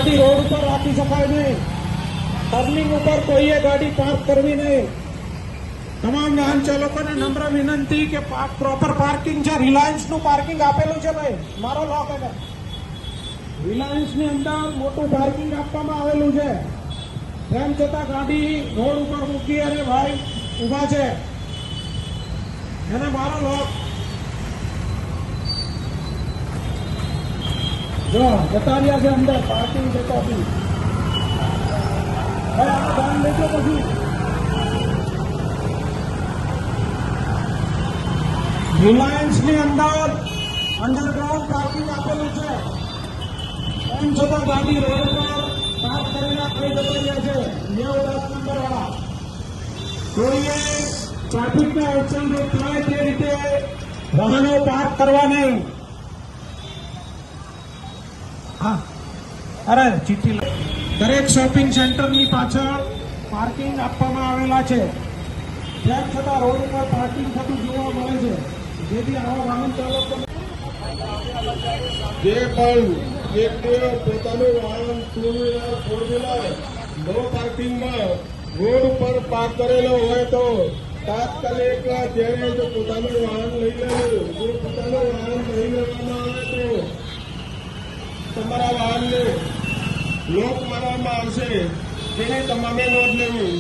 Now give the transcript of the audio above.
गाड़ी रोड पर राखी शकाय नहीं। टर्निंग पर कोई गाड़ी पार्क करवी नहीं। તમામ વાહન ચાલકોને નમ્ર વિનંતી કે પ્રોપર પાર્કિંગ છે। રિલાયન્સ નું પાર્કિંગ આપેલું છે ભાઈ, મારો લોક છે। રિલાયન્સ ની અંદર મોટું પાર્કિંગ આપવામાં આવેલું છે, તેમ છતાં ગાડી રોડ ઉપર મૂકી અને ભાઈ ઉભા છે, એને મારો લોક જો જતા રહ્યા છે અંદર પાર્કિંગ છે તો બી ભાઈ આને ધ્યાન લેજો। પછી રિલાયન્સ ની અંદર અંડરગ્રાઉન્ડ પાર્કિંગ આપેલું છે, એમ છતાં ગાડી રોડ પર પાર્ક કરીને કઈ જતા રહ્યા છે। 10 નંબર વાળા કોઈએ ટ્રાફિકના એક્શન થાય તે રીતે વાહનો પાર્ક કરવા નહીં। હા અરે ચીઠી દરેક શોપિંગ સેન્ટરની પાછળ પાર્કિંગ આપવામાં આવેલા છે, તેમ છતાં રોડ ઉપર પાર્કિંગ થતું જોવા મળે છે, જેથી આવા વાહન ચાલકો જે પણ વ્યક્તિઓ પોતાનું વાહન ટુ વ્હીલર ફોર વ્હીલર નો પાર્કિંગમાં રોડ ઉપર પાર્ક કરેલો હોય તો તાત્કાલિક જ્યારે જો પોતાનું વાહન લઈ લેવું, જો પોતાનું વાહન લઈ લેવામાં આવે તો તમારા વાહનને લોક મારવામાં આવશે, જેની તમામે નોંધ લેવી।